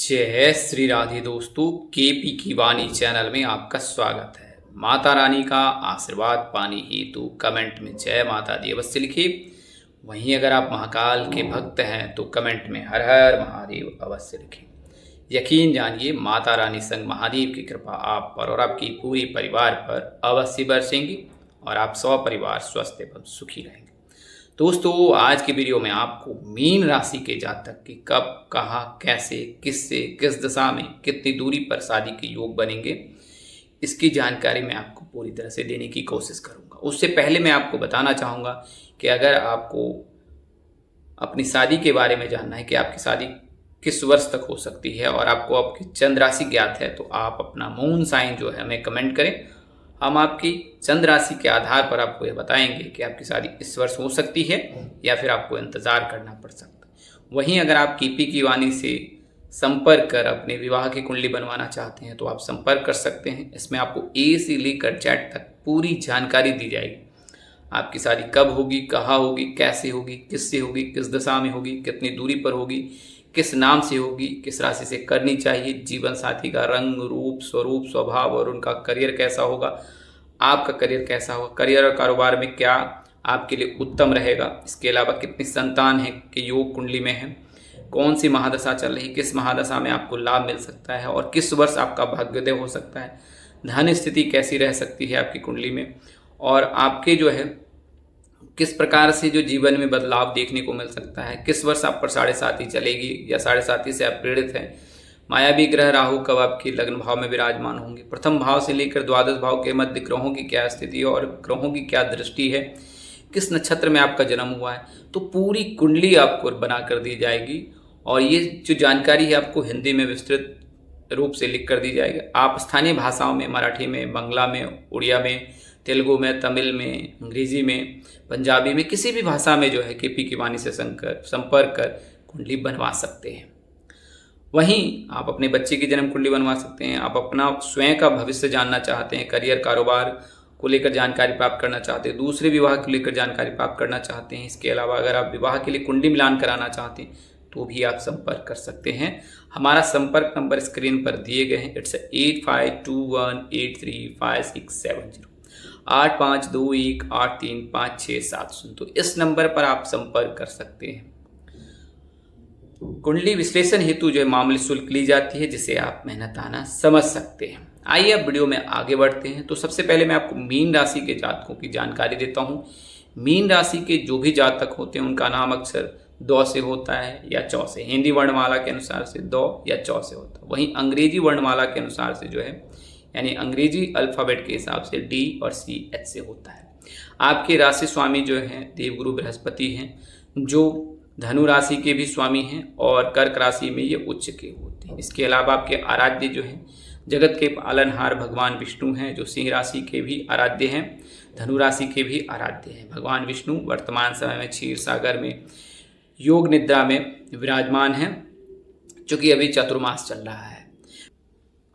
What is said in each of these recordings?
जय श्री राधे दोस्तों, केपी की वाणी चैनल में आपका स्वागत है। माता रानी का आशीर्वाद पाने हेतु कमेंट में जय माता दी अवश्य लिखिए। वहीं अगर आप महाकाल के भक्त हैं तो कमेंट में हर हर महादेव अवश्य लिखिए। यकीन जानिए माता रानी संग महादेव की कृपा आप पर और आपकी पूरी परिवार पर अवश्य बरसेंगी और आप सपरिवार स्वस्थ एवं सुखी रहेंगे। दोस्तों, आज की वीडियो में आपको मीन राशि के जातक की कब, कहाँ, कैसे, किससे, किस दिशा में, कितनी दूरी पर शादी के योग बनेंगे, इसकी जानकारी मैं आपको पूरी तरह से देने की कोशिश करूंगा। उससे पहले मैं आपको बताना चाहूँगा कि अगर आपको अपनी शादी के बारे में जानना है कि आपकी शादी किस वर्ष तक हो सकती है और आपको आपकी चंद्र राशि ज्ञात है, तो आप अपना मून साइन जो है हमें कमेंट करें। हम आपकी चंद्र राशि के आधार पर आपको यह बताएंगे कि आपकी शादी इस वर्ष हो सकती है या फिर आपको इंतज़ार करना पड़ सकता है। वहीं अगर आप केपी की वाणी से संपर्क कर अपने विवाह की कुंडली बनवाना चाहते हैं तो आप संपर्क कर सकते हैं। इसमें आपको ए से लेकर जेड तक पूरी जानकारी दी जाएगी। आपकी शादी कब होगी, कहाँ होगी, कैसे होगी, किससे होगी, किस दिशा में होगी, कितनी दूरी पर होगी, किस नाम से होगी, किस राशि से करनी चाहिए, जीवन साथी का रंग, रूप, स्वरूप, स्वभाव और उनका करियर कैसा होगा, आपका करियर कैसा होगा, करियर और कारोबार में क्या आपके लिए उत्तम रहेगा। इसके अलावा कितनी संतान है के योग कुंडली में है, कौन सी महादशा चल रही, किस महादशा में आपको लाभ मिल सकता है और किस वर्ष आपका भाग्योदय हो सकता है, धन स्थिति कैसी रह सकती है आपकी कुंडली में और आपके जो है किस प्रकार से जो जीवन में बदलाव देखने को मिल सकता है, किस वर्ष आप पर 7.5 चलेगी या 7.5 से आप प्रेरित हैं, मायावी ग्रह राहु कब आपके लग्न भाव में विराजमान होंगे, प्रथम भाव से लेकर द्वादश भाव के मध्य ग्रहों की क्या स्थिति है और ग्रहों की क्या दृष्टि है, किस नक्षत्र में आपका जन्म हुआ है, तो पूरी कुंडली आपको बना कर दी जाएगी। और ये जो जानकारी है आपको हिंदी में विस्तृत रूप से लिख कर दी जाएगी। आप स्थानीय भाषाओं में, मराठी में, बांग्ला में, उड़िया में, तेलुगु में, तमिल में, अंग्रेजी में, पंजाबी में, किसी भी भाषा में जो है केपी की वाणी से संपर्क कर कुंडली बनवा सकते हैं। वहीं आप अपने बच्चे की जन्म कुंडली बनवा सकते हैं। आप अपना स्वयं का भविष्य जानना चाहते हैं, करियर, कारोबार को लेकर जानकारी प्राप्त करना चाहते हैं, दूसरे विवाह को लेकर जानकारी प्राप्त करना चाहते हैं। इसके अलावा अगर आप विवाह के लिए कुंडली मिलान कराना चाहते हैं तो भी आप संपर्क कर सकते हैं। हमारा संपर्क नंबर स्क्रीन पर दिए गए हैं। इट्स 8521835670 8521835670। तो इस नंबर पर आप संपर्क कर सकते हैं। कुंडली विश्लेषण हेतु जो है मामूली शुल्क ली जाती है, जिसे आप मेहनताना समझ सकते हैं। आइए अब वीडियो में आगे बढ़ते हैं। तो सबसे पहले मैं आपको मीन राशि के जातकों की जानकारी देता हूं। मीन राशि के जो भी जातक होते हैं उनका नाम अक्सर दौ से होता है या चौ से। हिंदी वर्णमाला के अनुसार से दौ या चौ से होता है। वहीं अंग्रेजी वर्णमाला के अनुसार से जो है, यानी अंग्रेजी अल्फ़ाबेट के हिसाब से डी और सी एच से होता है। आपके राशि स्वामी जो हैं देवगुरु बृहस्पति हैं, जो धनु राशि के भी स्वामी हैं और कर्क राशि में ये उच्च के होते हैं। इसके अलावा आपके आराध्य जो हैं जगत के पालनहार भगवान विष्णु हैं, जो सिंह राशि के भी आराध्य हैं, धनु राशि के भी आराध्य हैं। भगवान विष्णु वर्तमान समय में क्षीर सागर में योग निद्रा में विराजमान हैं, चूँकि अभी चतुर्मास चल रहा है।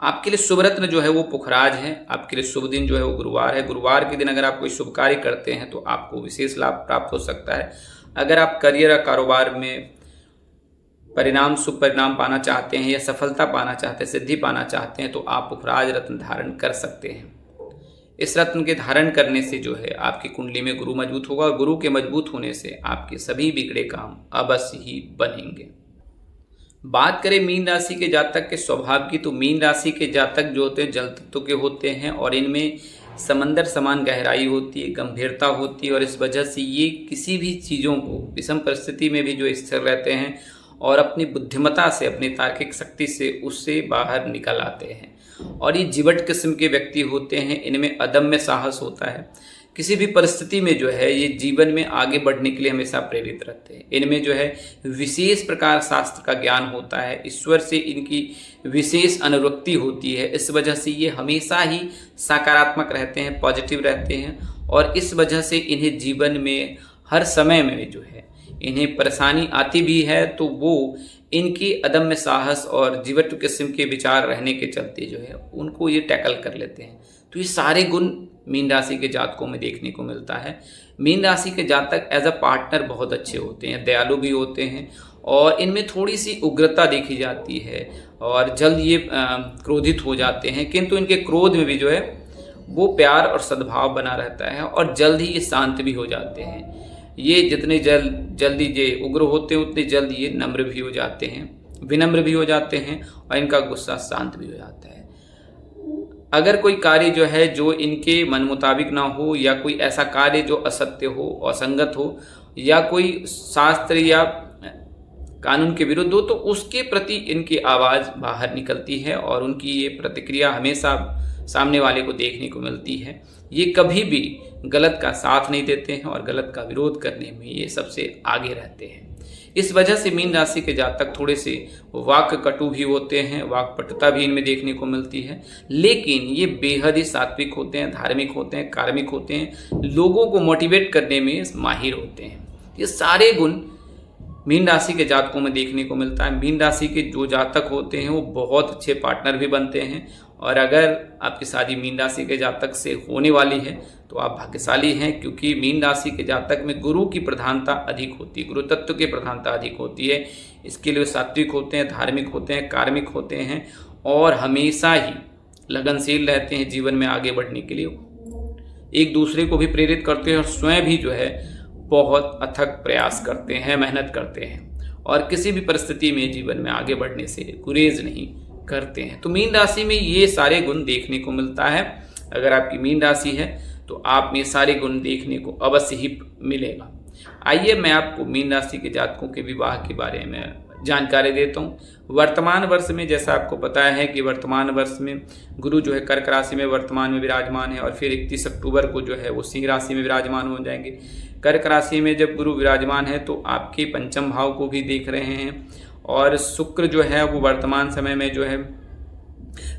आपके लिए शुभ रत्न जो है वो पुखराज है। आपके लिए शुभ दिन जो है वो गुरुवार है। गुरुवार के दिन अगर आप कोई शुभ कार्य करते हैं तो आपको विशेष लाभ प्राप्त हो सकता है। अगर आप करियर और कारोबार में शुभ परिणाम पाना चाहते हैं या सफलता पाना चाहते हैं, सिद्धि पाना चाहते हैं, तो आप पुखराज रत्न धारण कर सकते हैं। इस रत्न के धारण करने से जो है आपकी कुंडली में गुरु मजबूत होगा और गुरु के मजबूत होने से आपके सभी बिगड़े काम अवश्य ही बनेंगे। बात करें मीन राशि के जातक के स्वभाव की, तो मीन राशि के जातक जो होते हैं जल तत्व के होते हैं और इनमें समंदर समान गहराई होती है, गंभीरता होती है और इस वजह से ये किसी भी चीज़ों को विषम परिस्थिति में भी जो स्थिर रहते हैं और अपनी बुद्धिमत्ता से, अपनी तार्किक शक्ति से उससे बाहर निकल आते हैं। और ये जीवट किस्म के व्यक्ति होते हैं। इनमें अदम्य साहस होता है। किसी भी परिस्थिति में जो है ये जीवन में आगे बढ़ने के लिए हमेशा प्रेरित रहते हैं। इनमें जो है विशेष प्रकार शास्त्र का ज्ञान होता है। ईश्वर से इनकी विशेष अनुरक्ति होती है। इस वजह से ये हमेशा ही सकारात्मक रहते हैं, पॉजिटिव रहते हैं और इस वजह से इन्हें जीवन में हर समय में जो है इन्हें परेशानी आती भी है तो वो इनकी अदम्य साहस और जीवट किस्म के विचार रहने के चलते जो है उनको ये टैकल कर लेते हैं। तो ये सारे गुण मीन राशि के जातकों में देखने को मिलता है। मीन राशि के जातक एज अ पार्टनर बहुत अच्छे होते हैं, दयालु भी होते हैं और इनमें थोड़ी सी उग्रता देखी जाती है और जल्द ये क्रोधित हो जाते हैं, किंतु इनके क्रोध में भी जो है वो प्यार और सद्भाव बना रहता है और जल्द ही ये शांत भी हो जाते हैं। ये जितने जल्दी ये उग्र होते हैं उतने जल्द ये नम्र भी हो जाते हैं, विनम्र भी हो जाते हैं और इनका गुस्सा शांत भी हो जाता है। अगर कोई कार्य जो है जो इनके मन मुताबिक ना हो या कोई ऐसा कार्य जो असत्य हो, असंगत हो या कोई शास्त्र या कानून के विरुद्ध हो, तो उसके प्रति इनकी आवाज़ बाहर निकलती है और उनकी ये प्रतिक्रिया हमेशा सामने वाले को देखने को मिलती है। ये कभी भी गलत का साथ नहीं देते हैं और गलत का विरोध करने में ये सबसे आगे रहते हैं। इस वजह से मीन राशि के जातक थोड़े से वाक कटु भी होते हैं, वाकपटुता भी इनमें देखने को मिलती है, लेकिन ये बेहद ही सात्विक होते हैं, धार्मिक होते हैं, कार्मिक होते हैं, लोगों को मोटिवेट करने में माहिर होते हैं। ये सारे गुण मीन राशि के जातकों में देखने को मिलता है। मीन राशि के जो जातक होते हैं वो बहुत अच्छे पार्टनर भी बनते हैं और अगर आपकी शादी मीन राशि के जातक से होने वाली है तो आप भाग्यशाली हैं, क्योंकि मीन राशि के जातक में गुरु की प्रधानता अधिक होती है, गुरु तत्व की प्रधानता अधिक होती है। इसके लिए सात्विक होते हैं, धार्मिक होते हैं, कार्मिक होते हैं और हमेशा ही लगनशील रहते हैं जीवन में आगे बढ़ने के लिए, एक दूसरे को भी प्रेरित करते हैं और स्वयं भी जो है बहुत अथक प्रयास करते हैं, मेहनत करते हैं और किसी भी परिस्थिति में जीवन में आगे बढ़ने से गुरेज नहीं करते हैं। तो मीन राशि में ये सारे गुण देखने को मिलता है। अगर आपकी मीन राशि है तो आप में सारे गुण देखने को अवश्य ही मिलेगा। आइए मैं आपको मीन राशि के जातकों के विवाह के बारे में जानकारी देता हूँ। वर्तमान वर्ष में जैसा आपको पता है कि वर्तमान वर्ष में गुरु जो है कर्क राशि में वर्तमान में विराजमान है और फिर 31 अक्टूबर को जो है वो सिंह राशि में विराजमान हो जाएंगे। कर्क राशि में जब गुरु विराजमान है तो आपके पंचम भाव को भी देख रहे हैं और शुक्र जो है वो वर्तमान समय में जो है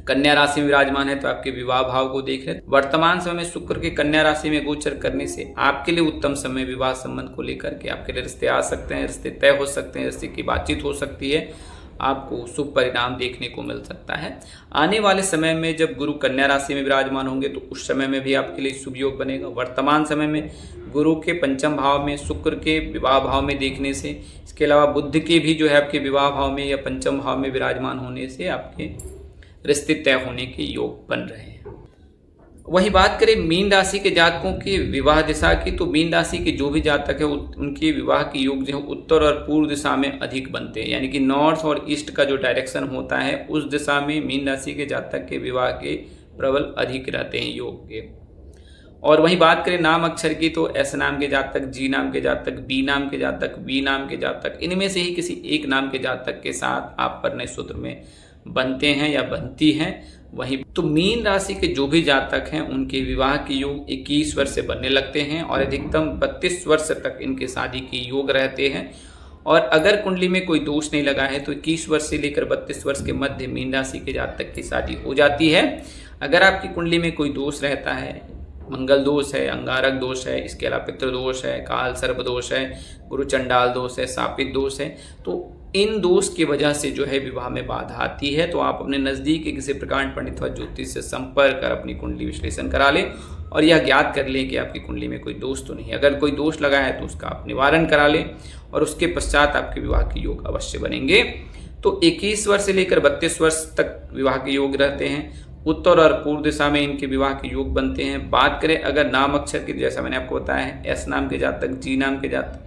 कन्या राशि में विराजमान है तो आपके विवाह भाव को देख रहे हैं। वर्तमान समय में शुक्र के कन्या राशि में गोचर करने से आपके लिए उत्तम समय विवाह संबंध को लेकर के आपके लिए रिश्ते आ सकते हैं, रिश्ते तय हो सकते हैं, रिश्ते की बातचीत हो सकती है, आपको शुभ परिणाम देखने को मिल सकता है। आने वाले समय में जब गुरु कन्या राशि में विराजमान होंगे तो उस समय में भी आपके लिए शुभ योग बनेगा। वर्तमान समय में गुरु के पंचम भाव में, शुक्र के विवाह भाव में देखने से, इसके अलावा बुध के भी जो है आपके विवाह भाव में या पंचम भाव में विराजमान होने से आपके रिश्ते तय होने के योग बन रहे हैं। वही बात करें मीन राशि के जातकों की विवाह दिशा की, तो मीन राशि के जो भी जातक है उनके विवाह के योग जो है उत्तर और पूर्व दिशा में अधिक बनते हैं, यानी कि नॉर्थ और ईस्ट का जो डायरेक्शन होता है उस दिशा में मीन राशि के जातक के विवाह के प्रबल अधिक रहते हैं योग के। और वहीं बात करें नाम अक्षर की, तो एस नाम के जातक, जी नाम के जातक, बी नाम के जातक, वी नाम के जातक, इनमें से ही किसी एक नाम के जातक के साथ आप परिणय सूत्र में बनते हैं या बनती हैं। वहीं तो मीन राशि के जो भी जातक हैं उनके विवाह के योग 21 वर्ष से बनने लगते हैं और अधिकतम 32 वर्ष तक इनके शादी के योग रहते हैं। और अगर कुंडली में कोई दोष नहीं लगा है तो 21 वर्ष से लेकर 32 वर्ष के मध्य मीन राशि के जातक की शादी हो जाती है। अगर आपकी कुंडली में कोई दोष रहता है, मंगल दोष है, अंगारक दोष है, इसके अलावा पितृ दोष है, काल सर्प दोष है, गुरु चंडाल दोष है, शापित दोष है, तो इन दोष की वजह से जो है विवाह में बाधा आती है, तो आप अपने नज़दीक के किसी प्रकांड पंडित व ज्योतिष से संपर्क कर अपनी कुंडली विश्लेषण करा लें और यह ज्ञात कर लें कि आपकी कुंडली में कोई दोष तो नहीं है। अगर कोई दोष लगा है तो उसका आप निवारण करा लें और उसके पश्चात आपके विवाह के योग अवश्य बनेंगे। तो 21 वर्ष से लेकर 32 वर्ष तक विवाह के योग रहते हैं। उत्तर और पूर्व दिशा में इनके विवाह के योग बनते हैं। बात करें अगर नाम अक्षर की, जैसा मैंने आपको बताया है, एस नाम के जातक, जी नाम के जातक,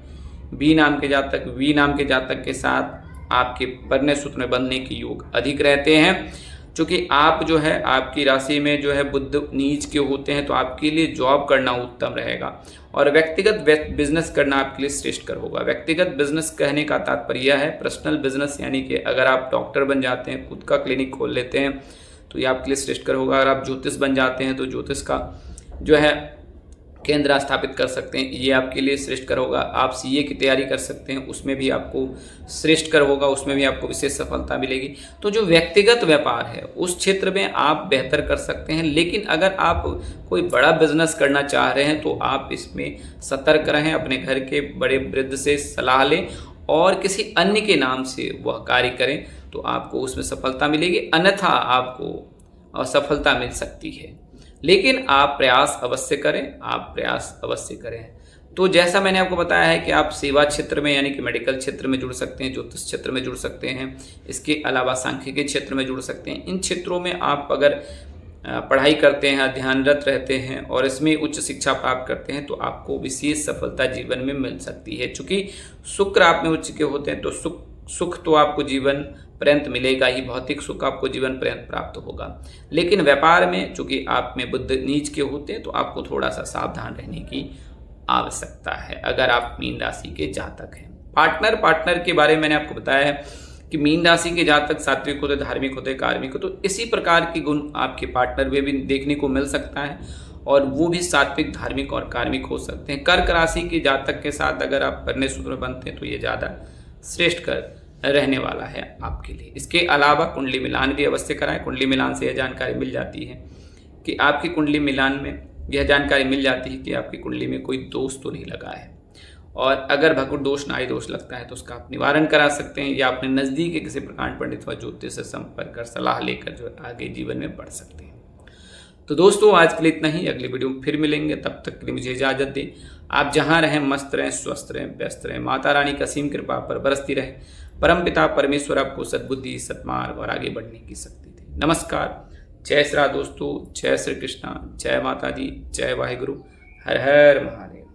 बी नाम के जातक, वी नाम के जातक के साथ आपके परिणय सूत्र में बंधने के योग अधिक रहते हैं। चूँकि आप जो है आपकी राशि में जो है बुध नीच के होते हैं तो आपके लिए जॉब करना उत्तम रहेगा और व्यक्तिगत बिजनेस करना आपके लिए श्रेष्ठकर होगा। व्यक्तिगत बिजनेस कहने का तात्पर्य यह है पर्सनल बिजनेस, यानी कि अगर आप डॉक्टर बन जाते हैं, खुद का क्लिनिक खोल लेते हैं तो ये आपके लिए श्रेष्ठकर होगा। अगर आप ज्योतिष बन जाते हैं तो ज्योतिष का जो है केंद्र स्थापित कर सकते हैं, ये आपके लिए श्रेष्ठकर होगा। आप सीए की तैयारी कर सकते हैं, उसमें भी आपको श्रेष्ठकर होगा, उसमें भी आपको विशेष सफलता मिलेगी। तो जो व्यक्तिगत व्यापार है उस क्षेत्र में आप बेहतर कर सकते हैं, लेकिन अगर आप कोई बड़ा बिजनेस करना चाह रहे हैं तो आप इसमें सतर्क रहें, अपने घर के बड़े वृद्ध से सलाह लें और किसी अन्य के नाम से वह कार्य करें तो आपको उसमें सफलता मिलेगी, अन्यथा आपको असफलता मिल सकती है। लेकिन आप प्रयास अवश्य करें, आप प्रयास अवश्य करें। तो जैसा मैंने आपको बताया है कि आप सेवा क्षेत्र में यानी कि मेडिकल क्षेत्र में जुड़ सकते हैं, ज्योतिष क्षेत्र में जुड़ सकते हैं, इसके अलावा सांख्यिकी क्षेत्र में जुड़ सकते हैं। इन क्षेत्रों में आप अगर पढ़ाई करते हैं, अध्ययनरत रहते हैं और इसमें उच्च शिक्षा प्राप्त करते हैं तो आपको विशेष सफलता जीवन में मिल सकती है। चूँकि शुक्र आप में उच्च के होते हैं तो सुख तो आपको जीवन पर्यंत मिलेगा ही, भौतिक सुख आपको जीवन पर्यंत प्राप्त होगा। लेकिन व्यापार में चूँकि आप में बुध नीच के होते हैं तो आपको थोड़ा सा सावधान रहने की आवश्यकता है अगर आप मीन राशि के जातक हैं। पार्टनर के बारे में मैंने आपको बताया है कि मीन राशि के जातक सात्विक होते, धार्मिक होते, कार्मिक होते, तो इसी प्रकार के गुण आपके पार्टनर में भी देखने को मिल सकता है और वो भी सात्विक, धार्मिक और कार्मिक हो सकते हैं। कर्क राशि के जातक के साथ अगर आप कन्या सूत्र बनते हैं तो ये ज़्यादा श्रेष्ठ कर रहने वाला है आपके लिए। इसके अलावा कुंडली मिलान भी अवश्य कराएं। कुंडली मिलान से यह जानकारी मिल जाती है कि आपकी कुंडली मिलान में यह जानकारी मिल जाती है कि आपकी कुंडली में कोई दोष तो नहीं लगा है, और अगर भकुर दोष, नाई दोष लगता है तो उसका आप निवारण करा सकते हैं या अपने नज़दीक के किसी प्रकांड पंडित व ज्योतिष से संपर्क कर सलाह लेकर जो आगे जीवन में बढ़ सकते हैं। तो दोस्तों आज के लिए इतना ही, अगली वीडियो में फिर मिलेंगे, तब तक के लिए मुझे इजाज़त दें। आप जहाँ रहें मस्त रहें, स्वस्थ रहें, व्यस्त रहें। माता रानी की असीम कृपा पर बरसती रहे। परमपिता परमेश्वर आपको सद्बुद्धि, सत्मार्ग और आगे बढ़ने की शक्ति दे। नमस्कार, जय श्री राम दोस्तों, जय श्री कृष्णा, जय माता दी, जय वाहिगुरु, हर हर महादेव।